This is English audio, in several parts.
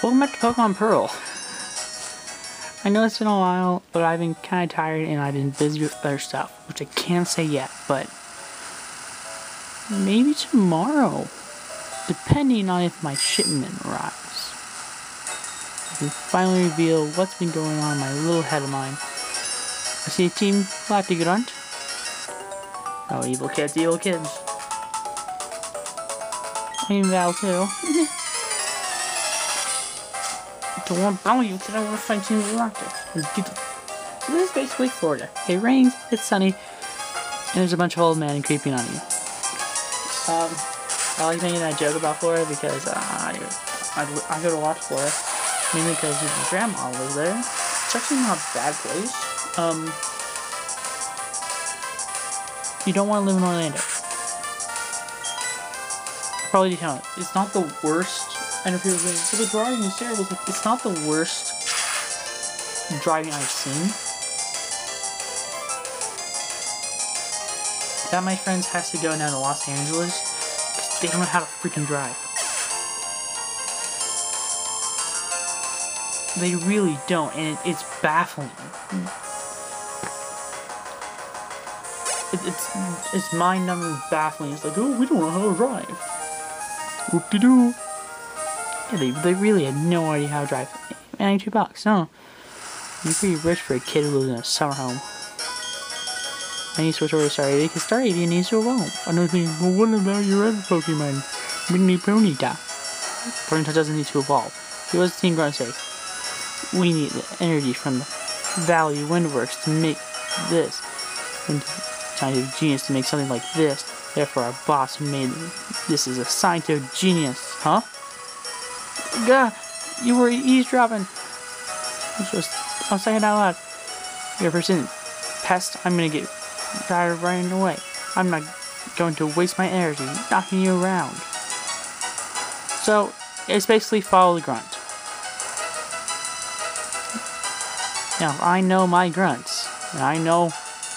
Welcome back to Pokemon Pearl. I know it's been a while, but I've been kind of tired and I've been busy with other stuff, which I can't say yet, but maybe tomorrow, depending on if my shipment arrives. I can finally reveal what's been going on in my little head of mine. I see a team Latigrant. Oh, evil kids, evil kids. I'm Val too. Don't want to bomb you because I want to fight Team Galactic. So this is basically Florida. It rains, it's sunny, and there's a bunch of old men creeping on you. I like making that joke about Florida because I go to watch Florida, mainly because my grandma lives there. It's actually not a bad place. You don't want to live in Orlando. Probably do tell it. It's not the worst. I know people say, so the driving is terrible. It's not the worst driving I've seen. That, my friends, has to go down to Los Angeles because they don't know how to freaking drive. They really don't, and it's baffling. It's mind-numbing baffling. It's like, oh, we don't know how to drive. Whoop-de-doo. Yeah, they really had no idea how to drive. And $92, no. You're pretty rich for a kid who lives in a summer home. I need to switch over to Star 80 because Star 80 needs to evolve. Another thing, well, what about your other Pokemon? Mini Ponyta. Ponyta doesn't need to evolve. He was Team Grunt say, we need the energy from the Valley Windworks to make this. And scientific genius to make something like this. Therefore, our boss made this is a scientific genius, huh? God, you were eavesdropping. I'm saying it out loud. You're a persistent pest. I'm gonna get tired of running away. I'm not going to waste my energy knocking you around. So, it's basically follow the grunt. Now, I know my grunts, and I know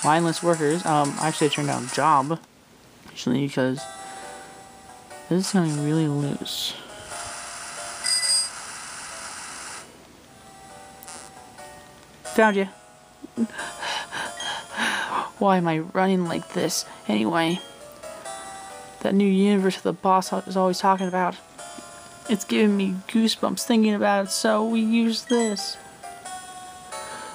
mindless workers. Actually, I turned down a job, actually, because this is going really loose. Found you. Why am I running like this anyway? That new universe the boss is always talking about. It's giving me goosebumps thinking about it, so we use this.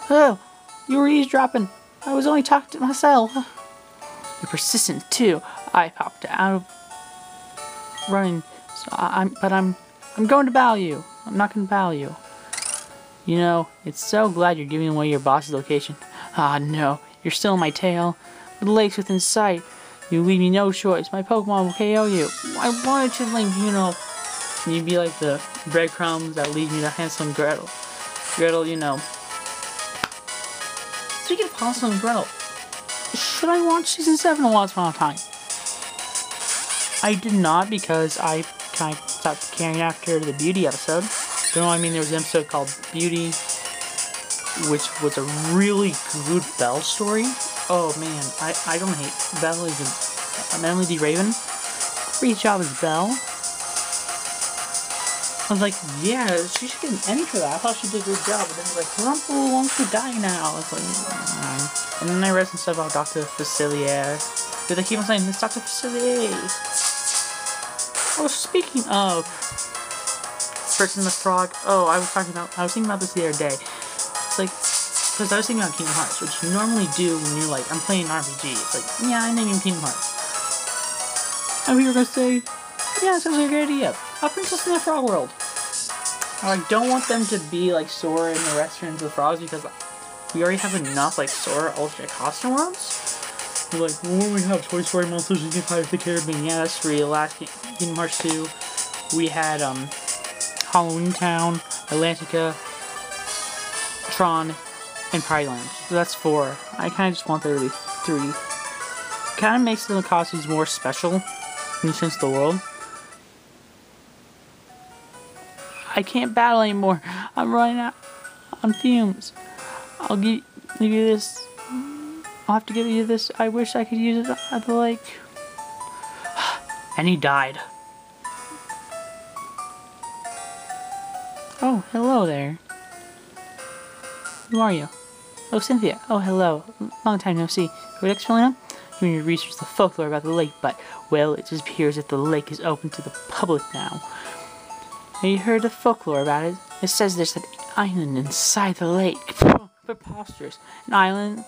Oh, you were eavesdropping. I was only talking to myself. You're persistent too. I popped out of running, so I'm going to bow you. I'm not going to bow you. You know, it's so glad you're giving away your boss's location. Ah, no, you're still in my tail. The lake's within sight. You leave me no choice. My Pokemon will KO you. I wanted to, like, you know, you'd be like the breadcrumbs that lead me to Hansel and Gretel. Gretel, you know. Speaking of Hansel and Gretel, should I watch Season 7 of Once Upon a Time? I did not because I kind of stopped caring after the beauty episode. You know, I mean, there was an episode called Beauty, which was a really good Belle story. Oh man, I don't hate Belle. Is Melody Raven. Great job as Belle. I was like, yeah, she should get an Emmy for that. I thought she did a good job. But then they're like, Rumple wants to die now. It's like, and then I read some stuff about Dr. Facilier. They keep on saying, it's Dr. Facilier. Oh, speaking of Person the Frog. Oh, I was thinking about this the other day. It's like, because I was thinking about Kingdom Hearts, which you normally do when you're like, I'm playing an RPG. It's like, yeah, I'm naming Kingdom Hearts. And we were going to say, yeah, sounds like a good idea. A Princess in the Frog World. I don't want them to be like Sora in the Restaurant of the Frogs because we already have enough like Sora alternate costume worlds. We're like, well, when we have Toy Story monsters, we can Pirates of the Caribbean. Yeah, that's free. Last Kingdom Hearts 2, we had Halloween Town, Atlantica, Tron, and Pride Land. So that's 4. I kind of just want there to be 3. Kind of makes the costumes more special in the sense of the world. I can't battle anymore. I'm running out on fumes. I'll give you this. I'll have to give you this. I wish I could use it at the lake. And he died. Oh, hello there. Who are you? Oh, Cynthia. Oh, hello. Long time no see. What Excelina? You need to research the folklore about the lake, but, well, it just appears that the lake is open to the public now. Have you heard the folklore about it? It says there's an island inside the lake. Preposterous. An island?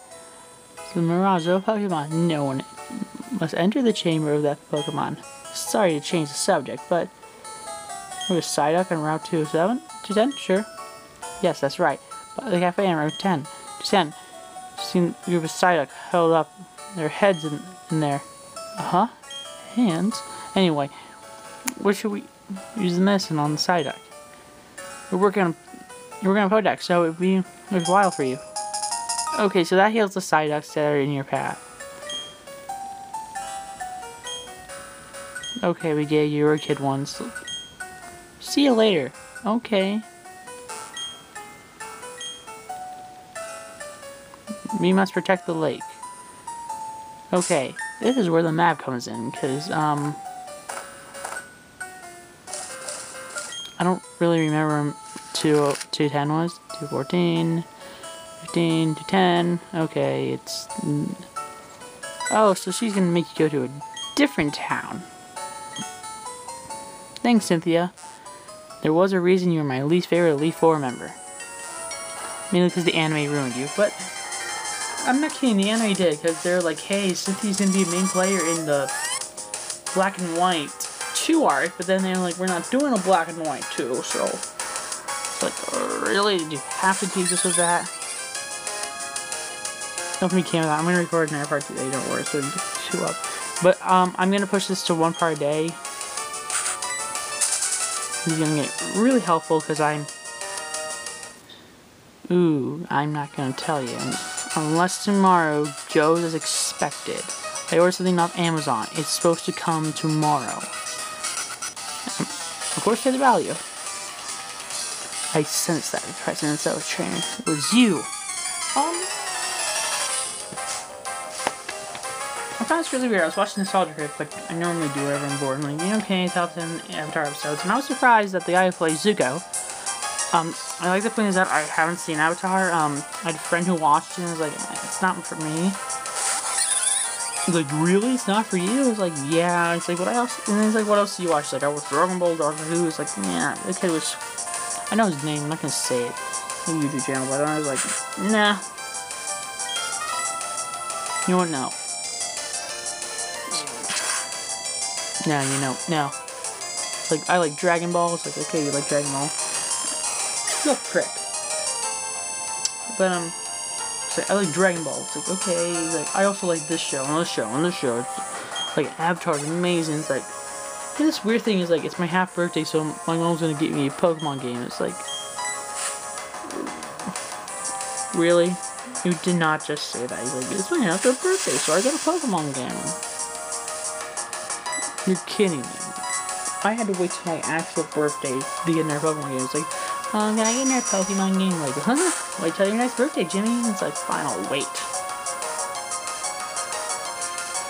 The mirage of a Pokemon. No one must enter the chamber of that Pokemon. Sorry to change the subject, but... Was Psyduck on Route 207? 210? Sure. Yes, that's right. But the cafe on Route 10. 210. Seen a group of Psyduck held up their heads in there. Uh-huh. Hands? Anyway, where should we use the medicine on the Psyduck? We're working on Podex, so it'd be worthwhile for you. Okay, so that heals the Psyducks that are in your path. Okay, we gave you a kid ones. See you later. Okay. We must protect the lake. Okay, this is where the map comes in, because, I don't really remember 210 was. 214, 15, 210. Okay, it's... Oh, so she's gonna make you go to a different town. Thanks, Cynthia. There was a reason you were my least favorite Elite Four member. Mainly because the anime ruined you, but... I'm not kidding, the anime did, because they're like, hey, Cynthia's gonna be a main player in the Black and White 2 arc, but then they're like, we're not doing a Black and White 2, so... It's like, really? Did you have to teach us with that? Don't be kidding with that. I'm gonna record another part today, don't worry, so you get 2 up. But, I'm gonna push this to 1 part a day. It's gonna get really helpful, because I'm not gonna tell you. Unless tomorrow goes as expected. I ordered something off Amazon. It's supposed to come tomorrow. Of course, pay the value. I sensed that presence that was training. It was you. I found this really weird. I was watching Nostalgia Critic, like I normally do whenever I'm bored. I'm like, okay, top 10 Avatar episodes. And I was surprised that the guy who plays Zuko, I like the point is that I haven't seen Avatar. I had a friend who watched it and was like, it's not for me. I was like, really? It's not for you? I was like, yeah. It's like, what else? And then he's like, what else do you watch? He's like, I watched Dragon Ball, Doctor Who. It's like, yeah, the kid was... I know his name, I'm not gonna say it. The YouTube channel, but I was like, nah. You know what? No. No, you know, no. Like, I like Dragon Ball. It's like, okay, you like Dragon Ball. You're a prick. But, it's like, I like Dragon Ball. It's like, okay, like, I also like this show, and this show, and this show. It's like, Avatar's amazing. It's like, this weird thing is, like, it's my half birthday, so my mom's gonna get me a Pokemon game. It's like, really? You did not just say that. He's like, it's my half birthday, so I got a Pokemon game. You're kidding me. I had to wait till my actual birthday to get another Pokemon game. It's like, can I get another Pokemon game? Like, huh? Wait till your next birthday, Jimmy. It's like, fine, I'll wait.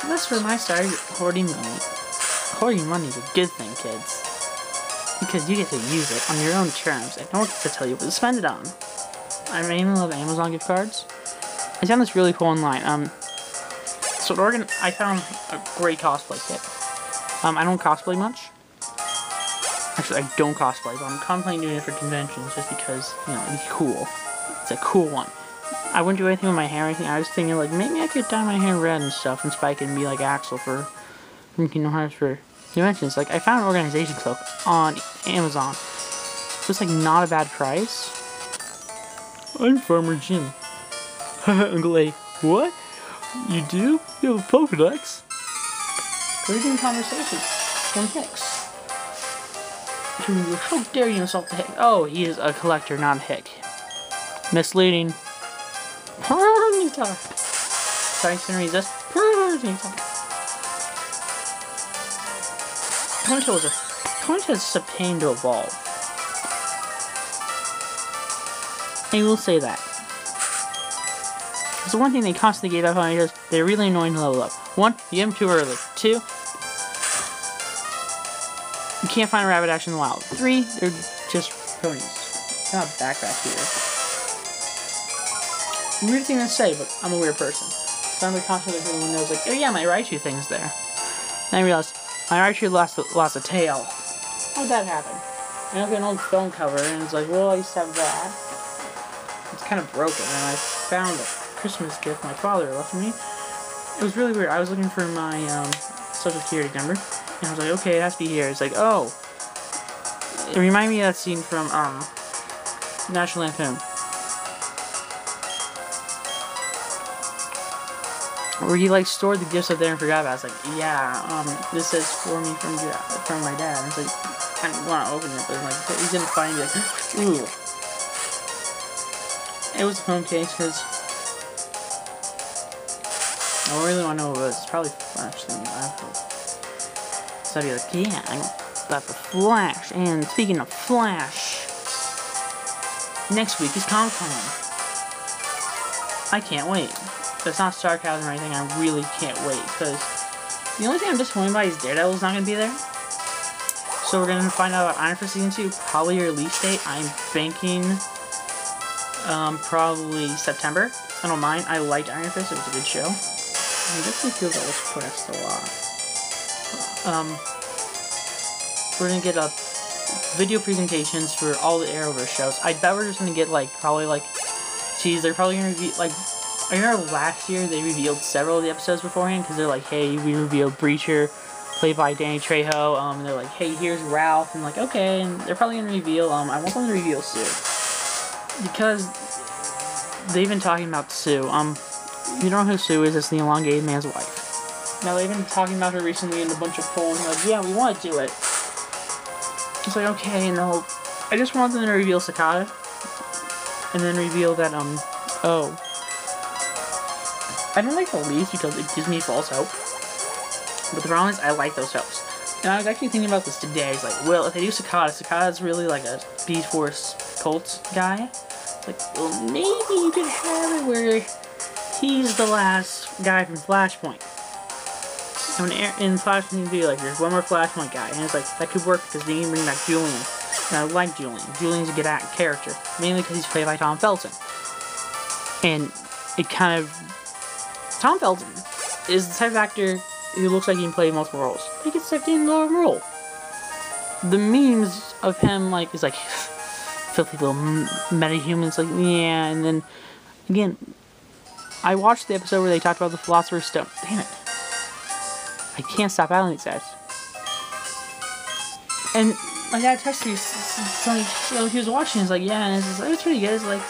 That's when I started hoarding money. Hoarding money is a good thing, kids. Because you get to use it on your own terms. I don't get to tell you what to spend it on. I mainly love Amazon gift cards. I found this really cool online. So in Oregon, I found a great cosplay kit. I don't cosplay much. Actually, I don't cosplay, but I'm constantly doing it for conventions just because, you know, it's cool. It's a cool one. I wouldn't do anything with my hair or anything. I was thinking, like, maybe I could dye my hair red and stuff and spike it and be like Axel from Kingdom Hearts for conventions. Like, I found an organization cloak on Amazon. It was, like, not a bad price. I'm Farmer Jim. Uncle A. What? You do? You have a Pokedex? We're doing conversations. One Hicks. How dare you insult the Hick? Oh, he is a collector, not a Hick. Misleading. Sorry, can read this. Ponytail is just a pain to evolve. I will say that. It's the one thing they constantly gave up on is they're really annoying to level up. 1, you get them too early. 2, you can't find a Rapidash in the wild. 3, they're just ponies. kind of backtrack here. Weird thing to say, but I'm a weird person. So I'm constantly everyone knows, like, oh yeah, my Raichu thing's there. Then I realized my Raichu lost a tail. How'd that happen? I look at an old film cover, and it's like, well, I used to have that. It's kind of broken, and I found a Christmas gift my father left me. It was really weird. I was looking for my social security number, and I was like, okay, it has to be here. It's like, oh, it reminded me of that scene from National Lampoon, where he like stored the gifts up there and forgot about it. It's like, yeah, this says for me from my dad. And it's like, I didn't want to open it, but like he didn't find it. Ooh, it was a phone case because I really want to know what it was. It's probably Flash thing. So I'd be like, yeah, I got the Flash. And speaking of Flash, next week is Comic-Con. I can't wait. It's not sarcasm or anything, I really can't wait, because the only thing I'm disappointed by is Daredevil's not going to be there. So we're going to find out about Iron Fist Season 2, probably release date. I'm thinking probably September. I don't mind, I liked Iron Fist, it was a good show. I definitely feel that was pressed a lot. We're going to get video presentations for all the Arrowverse shows. I bet we're just going to get probably geez, they're probably going to be I remember last year they revealed several of the episodes beforehand because they're like, hey, we revealed Breacher, played by Danny Trejo. And they're like, hey, here's Ralph, and like, okay, and they're probably gonna reveal. I want them to reveal Sue because they've been talking about Sue. You don't know who Sue is? It's the elongated man's wife. Now they've been talking about her recently in a bunch of polls. And like, yeah, we want to do it. It's like, okay, no, I just want them to reveal Sakata, and then reveal that oh. I don't like the least because it gives me false hope. But the problem is, I like those hopes. And I was actually thinking about this today. It's like, well, if they do Sakata's really like a Speed Force Colts guy. It's like, well, maybe you could have it where he's the last guy from Flashpoint. And in Flashpoint, you can be like, there's one more Flashpoint guy. And it's like, that could work because they can bring back Julian. And I like Julian. Julian's a good character. Mainly because he's played by Tom Felton. And it kind of... Tom Felton is the type of actor who looks like he can play multiple roles. He gets stuck in the role. The memes of him, is like, filthy little meta-humans, like, yeah, and then, again, I watched the episode where they talked about the Philosopher's Stone. Damn it. I can't stop battling these guys. And my dad texted me, he was watching, he's like, yeah, and it's like, it's pretty good, it's like,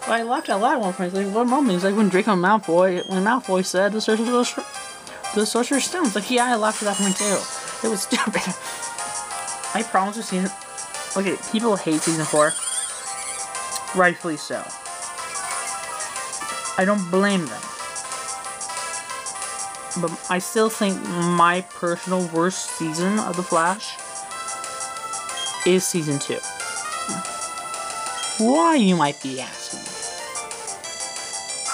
well, I laughed out loud at one point. It's like, what moment? It's like when Malfoy said the Sorcerer's Stone. It's like, yeah, I laughed at that point too. It was stupid. I promise you, season... Okay, people hate season 4. Rightfully so. I don't blame them. But I still think my personal worst season of The Flash is season 2. Why, you might be asking?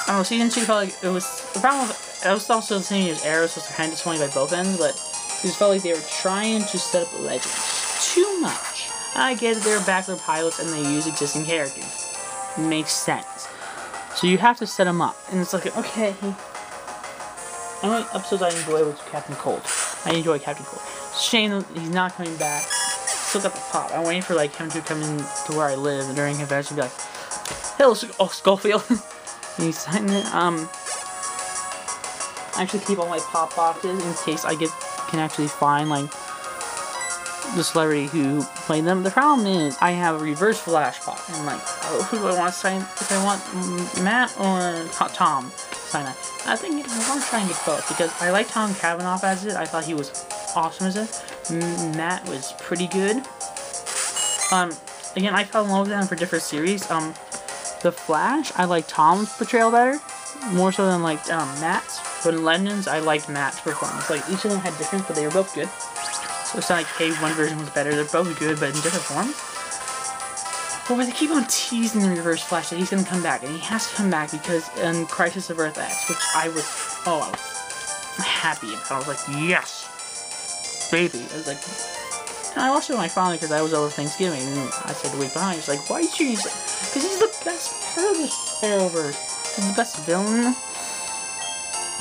I don't know, season 2 felt like it was... The problem with it was also the same as Arrow, so it's kind of disappointing by both ends, but it just felt like they were trying to set up legends too much. I get it, they're backward pilots and they use existing characters. Makes sense. So you have to set them up. And it's like, okay. The only episodes I enjoy was Captain Cold. I enjoy Captain Cold. Shame that he's not coming back. Still got the pop. I'm waiting for him to come in to where I live and during convention and be like, hello, Schofield. And he's signing it. I actually keep all my pop boxes in case I can actually find the celebrity who played them. The problem is I have a reverse flash pop and who do I want to sign? If I want Matt or Tom sign that. I think I want to try and get both because I like Tom Cavanaugh as it. I thought he was awesome as it. Matt was pretty good. Again, I fell in love with them for different series. The Flash, I like Tom's portrayal better, more so than Matt's. But in Legends, I liked Matt's performance. Each of them had different, but they were both good. So it's not like, hey, one version was better. They're both good, but in different forms. But when they keep on teasing the Reverse Flash that he's gonna come back, and he has to come back because in Crisis of Earth X, which I was happy about. I was like, yes, baby. I was like, And I watched it with my father because I was over Thanksgiving, and I said the week behind. He's like, "Why are you choosing?" Because he's the best part of this Arrowverse. He's the best villain.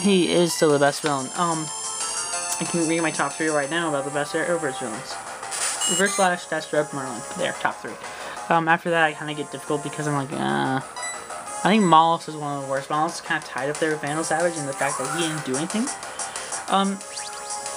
He is still the best villain. I can read my top 3 right now about the best Arrowverse villains. Reverse Flash, Deathstroke, Merlin. There, top 3. After that, I kind of get difficult because I'm like, I think Malice is one of the worst. Malice is kind of tied up there with Vandal Savage and the fact that he didn't do anything.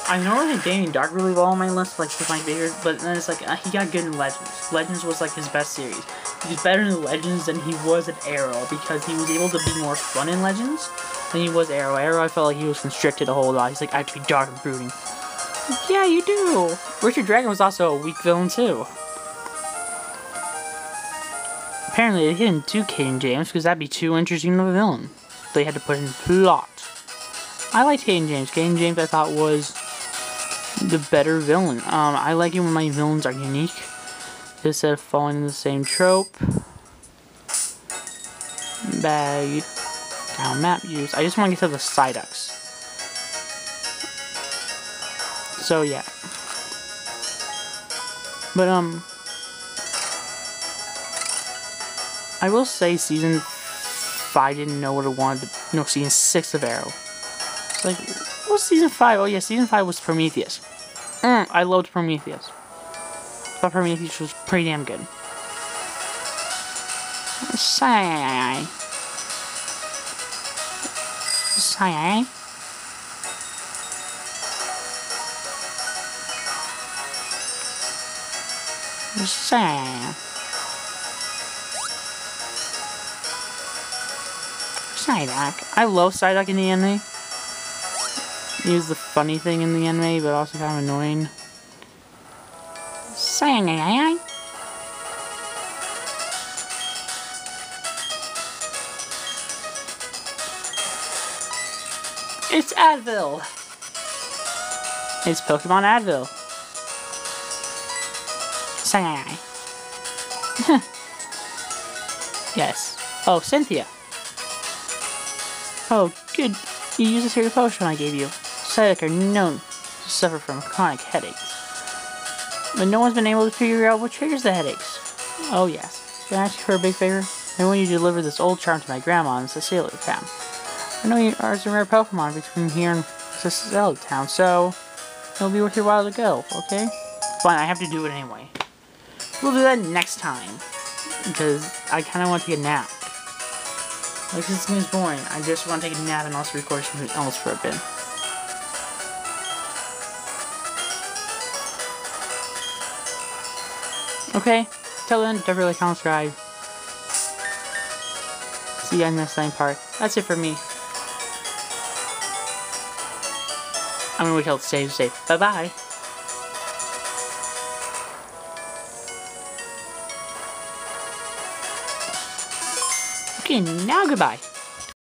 I normally think Damien Dark really low on my list, like, with my favorite, but then it's like, he got good in Legends. Legends was, like, his best series. He was better in Legends than he was in Arrow, because he was able to be more fun in Legends than he was Arrow. Arrow, I felt like he was constricted a whole lot. He's like, I have to be dark and brooding. Yeah, you do! Richard Dragon was also a weak villain, too. Apparently, they didn't do Caden James, because that'd be too interesting of a villain. They had to put in plot. I liked Caden James. Caden James, I thought, was the better villain. I like it when my villains are unique, instead of following the same trope. Bag down map use. I just want to get to the Psyducks. So yeah. But I will say season 5 didn't know what it wanted to. No, season 6 of Arrow. It's like, what was season 5? Oh yeah, season 5 was Prometheus. I loved Prometheus. I thought Prometheus was pretty damn good. Sigh. Sigh. Sigh. Psyduck. I love Psyduck in the anime. He was the funny thing in the anime, but also kind of annoying. Psyduck. It's Advil! It's Pokemon Advil. Psyduck. Yes. Oh, Cynthia. Oh, good. You used a serious potion I gave you. Psyduck are known to suffer from chronic headaches. But no one's been able to figure out what triggers the headaches. Oh yes. Can I ask you for a big favor? I want you to deliver this old charm to my grandma in Cecilia Town. I know you are a rare Pokemon between here and Cecilia Town, so it'll be worth your while to go, okay? Fine, I have to do it anyway. We'll do that next time. Because I kind of want to take a nap. Like, this game is boring. I just want to take a nap and also record something else for a bit. Okay, till then, don't really count, subscribe. See you in the next time part. That's it for me. I'm gonna wait till it stays safe. Bye bye. Okay, now goodbye.